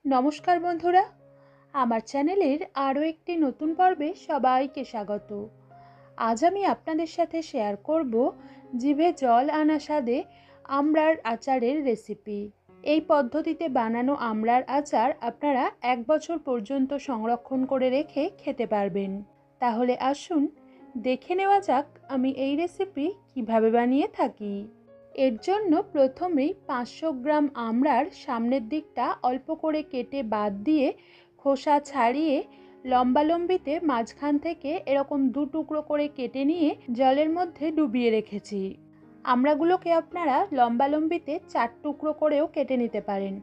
নমস্কার বন্ধুরা, আমার চ্যানেলের আরও একটি নতুন পর্বে সবাইকে স্বাগত। আজ আমি আপনাদের সাথে শেয়ার করব জিভে জল আনা স্বাদে আমড়ার আচারের রেসিপি। এই পদ্ধতিতে বানানো আমড়ার আচার আপনারা 1 বছর পর্যন্ত সংরক্ষণ করে রেখে খেতে পারবেন। তাহলে আসুন দেখে নেওয়া যাক আমি এই রেসিপি কিভাবে বানিয়ে থাকি। এর জন্য প্রথমেই 500 গ্রাম আমড়ার সামনের দিকটা অল্প করে কেটে বাদ দিয়ে খোসা ছাড়িয়ে লম্বালম্বিতে মাঝখান থেকে এরকম 2 টুকরো করে কেটে নিয়ে জলের মধ্যে ডুবিয়ে রেখেছি। আমড়াগুলোকে আপনারা লম্বালম্বিতে 4 টুকরো করেও কেটে নিতে পারেন।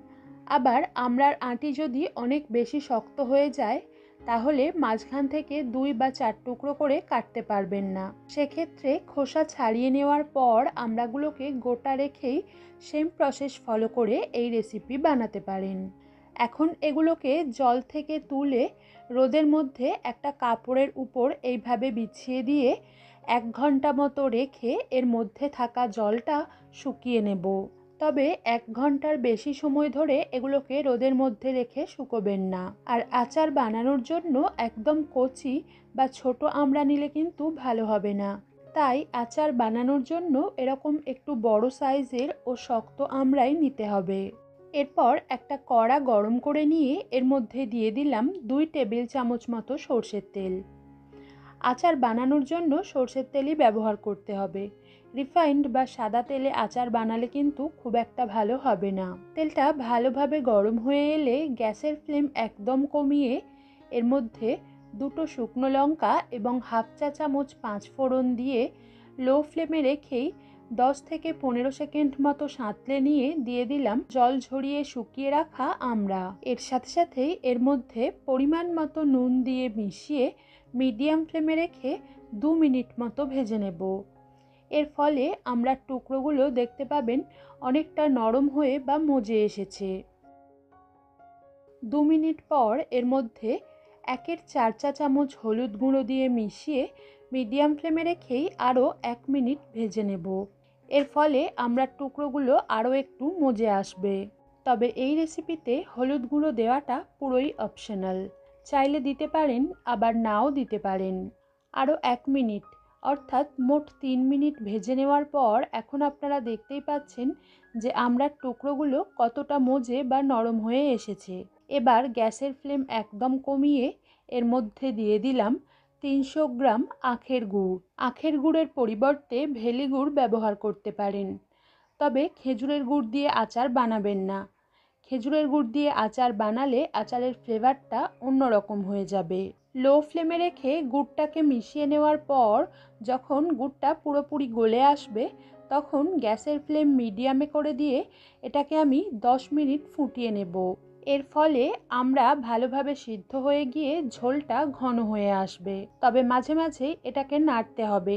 আবার আমড়ার আঁটি যদি অনেক বেশি শক্ত হয়ে যায় তাহলে মাঝখান থেকে 2 বা 4 টুকরো করে কাটতে পারবেন না। সেক্ষেত্রে খোসা ছাড়িয়ে নেওয়ার পর আমড়াগুলোকে গোটা রেখেই সেম প্রসেস ফলো করে এই রেসিপি বানাতে পারেন। এখন এগুলোকে জল থেকে তুলে রোদের মধ্যে একটা কাপড়ের উপর এইভাবে বিছিয়ে দিয়ে 1 ঘন্টা মতো রেখে এর মধ্যে থাকা জলটা শুকিয়ে নেব। তবে 1 ঘন্টার বেশি সময় ধরে এগুলোকে রোদের মধ্যে রেখে শুকোবেন না। আর আচার বানানোর জন্য একদম কচি বা ছোট আমড়া নিলে কিন্তু ভালো হবে না। তাই আচার বানানোর জন্য এরকম একটু বড় সাইজের ও শক্ত আমড়াই নিতে হবে। এরপর একটা কড়া গরম করে নিয়ে এর মধ্যে দিয়ে দিলাম 2 টেবিল চামচ মতো সরষের তেল। আচার বানানোর জন্য সরষের তেলই ব্যবহার করতে হবে। রিফাইন্ড বা সাদা তেলে আচার বানালে কিন্তু খুব একটা ভালো হবে না। তেলটা ভালোভাবে গরম হয়ে এলে গ্যাসের ফ্লেম একদম কমিয়ে এর মধ্যে 2টো শুকনো লঙ্কা এবং 1/2 চা চামচ 5 ফোড়ন দিয়ে লো ফ্লেমে রেখেই 10 থেকে 15 সেকেন্ড মতো সাঁতলে নিয়ে দিয়ে দিলাম জল ঝরিয়ে শুকিয়ে রাখা আমড়া। এর সাথে সাথেই এর মধ্যে পরিমাণ মতো নুন দিয়ে মিশিয়ে মিডিয়াম ফ্লেমে রেখে 2 মিনিট মতো ভেজে নেব। এর ফলে আমড়ার টুকরোগুলো দেখতে পাবেন অনেকটা নরম হয়ে বা মজে এসেছে। 2 মিনিট পর এর মধ্যে 1/4 চা চামচ হলুদ গুঁড়ো দিয়ে মিশিয়ে মিডিয়াম ফ্লেমে রেখেই আরও 1 মিনিট ভেজে নেব। এর ফলে আমড়ার টুকরোগুলো আরও একটু মজে আসবে। তবে এই রেসিপিতে হলুদ গুঁড়ো দেওয়াটা পুরোই অপশনাল, চাইলে দিতে পারেন আবার নাও দিতে পারেন। আরও 1 মিনিট অর্থাৎ মোট 3 মিনিট ভেজে নেওয়ার পর এখন আপনারা দেখতেই পাচ্ছেন যে আমড়ার টুকরোগুলো কতটা মজে বা নরম হয়ে এসেছে। এবার গ্যাসের ফ্লেম একদম কমিয়ে এর মধ্যে দিয়ে দিলাম 300 গ্রাম আখের গুড়। আখের গুড়ের পরিবর্তে ভেলি গুড় ব্যবহার করতে পারেন। তবে খেজুরের গুড় দিয়ে আচার বানাবেন না। খেজুরের গুড় দিয়ে আচার বানালে আচারের ফ্লেভারটা অন্যরকম হয়ে যাবে। লো ফ্লেমে রেখে গুড়টাকে মিশিয়ে নেওয়ার পর যখন গুড়টা পুরোপুরি গলে আসবে তখন গ্যাসের ফ্লেম মিডিয়ামে করে দিয়ে এটাকে আমি 10 মিনিট ফুটিয়ে নেব। এর ফলে আমরা ভালোভাবে সিদ্ধ হয়ে গিয়ে ঝোলটা ঘন হয়ে আসবে। তবে মাঝে মাঝেই এটাকে নাড়তে হবে,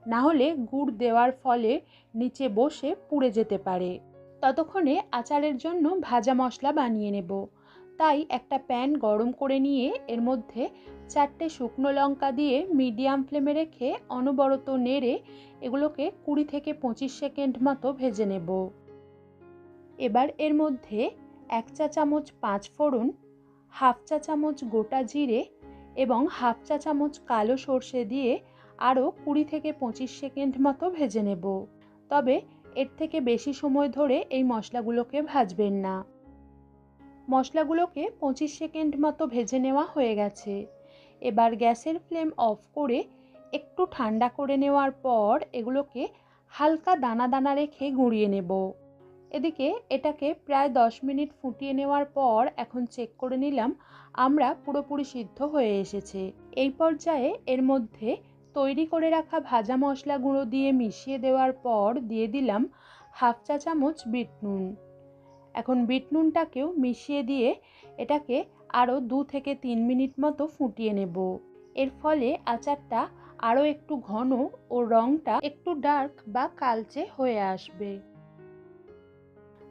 না হলে গুড় দেওয়ার ফলে নিচে বসে পুড়ে যেতে পারে। ততক্ষণে আচারের জন্য ভাজা মশলা বানিয়ে নেব। তাই একটা প্যান গরম করে নিয়ে এর মধ্যে 4টে শুকনো লঙ্কা দিয়ে মিডিয়াম ফ্লেমে রেখে অনবরত নেড়ে এগুলোকে 20 থেকে 25 সেকেন্ড মতো ভেজে নেব। এবার এর মধ্যে 1 চা চামচ 5 ফোড়ন, 1/2 চা চামচ গোটা জিরে এবং 1/2 চা চামচ কালো সর্ষে দিয়ে আরও 20 থেকে 25 সেকেন্ড মতো ভেজে নেব। তবে এর থেকে বেশি সময় ধরে এই মশলাগুলোকে ভাজবেন না। মশলাগুলোকে 25 সেকেন্ড মতো ভেজে নেওয়া হয়ে গেছে। এবার গ্যাসের ফ্লেম অফ করে একটু ঠান্ডা করে নেওয়ার পর এগুলোকে হালকা দানা দানা রেখে গুঁড়িয়ে নেব। এদিকে এটাকে প্রায় 10 মিনিট ফুটিয়ে নেওয়ার পর এখন চেক করে নিলাম আমরা পুরোপুরি সিদ্ধ হয়ে এসেছে। এই পর্যায়ে এর মধ্যে তৈরি করে রাখা ভাজা মশলা গুঁড়ো দিয়ে মিশিয়ে দেওয়ার পর দিয়ে দিলাম 1/2 চা চামচ বিট নুন। এখন বিট নুনটাকেও মিশিয়ে দিয়ে এটাকে আরও 2 থেকে 3 মিনিট মতো ফুটিয়ে নেব। এর ফলে আচারটা আরও একটু ঘন ও রঙটা একটু ডার্ক বা কালচে হয়ে আসবে।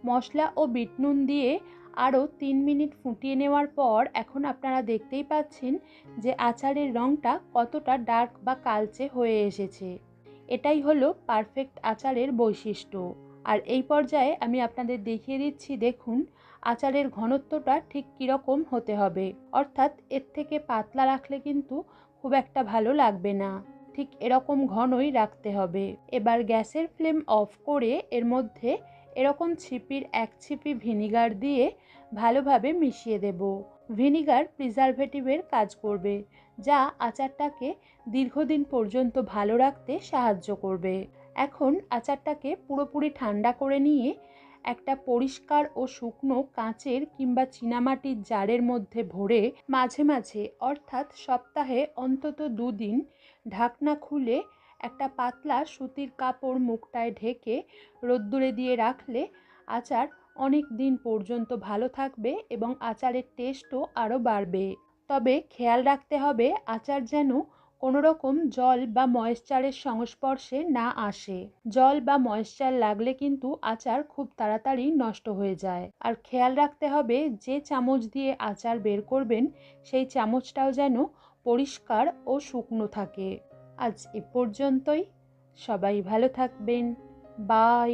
মশলা ও বিট নুন দিয়ে আরও 3 মিনিট ফুটিয়ে নেওয়ার পর এখন আপনারা দেখতেই পাচ্ছেন যে আচারের রঙটা কতটা ডার্ক বা কালচে হয়ে এসেছে। এটাই হলো পারফেক্ট আচারের বৈশিষ্ট্য। আর এই পর্যায়ে আমি আপনাদের দেখিয়ে দিচ্ছি, দেখুন আচারের ঘনত্বটা ঠিক কীরকম হতে হবে, অর্থাৎ এর থেকে পাতলা রাখলে কিন্তু খুব একটা ভালো লাগবে না, ঠিক এরকম ঘনই রাখতে হবে। এবার গ্যাসের ফ্লেম অফ করে এর মধ্যে এরকম ছিপির 1 ছিপি ভিনিগার দিয়ে ভালোভাবে মিশিয়ে দেব। ভিনিগার প্রিজারভেটিভের কাজ করবে, যা আচারটাকে দীর্ঘদিন পর্যন্ত ভালো রাখতে সাহায্য করবে। এখন আচারটাকে পুরোপুরি ঠান্ডা করে নিয়ে একটা পরিষ্কার ও শুকনো কাঁচের কিংবা চীনামাটির জারের মধ্যে ভরে মাঝে মাঝে অর্থাৎ সপ্তাহে অন্তত 2 দিন ঢাকনা খুলে একটা পাতলা সুতির কাপড় মুখটায় ঢেকে রোদ্দুরে দিয়ে রাখলে আচার অনেক দিন পর্যন্ত ভালো থাকবে এবং আচারের টেস্টও আরও বাড়বে। তবে খেয়াল রাখতে হবে আচার যেন কোনো রকম জল বা ময়েশ্চারের সংস্পর্শে না আসে। জল বা ময়েশ্চার লাগলে কিন্তু আচার খুব তাড়াতাড়ি নষ্ট হয়ে যায়। আর খেয়াল রাখতে হবে যে চামচ দিয়ে আচার বের করবেন সেই চামচটাও যেন পরিষ্কার ও শুকনো থাকে। আজ এ পর্যন্তই। সবাই ভালো থাকবেন। বাই।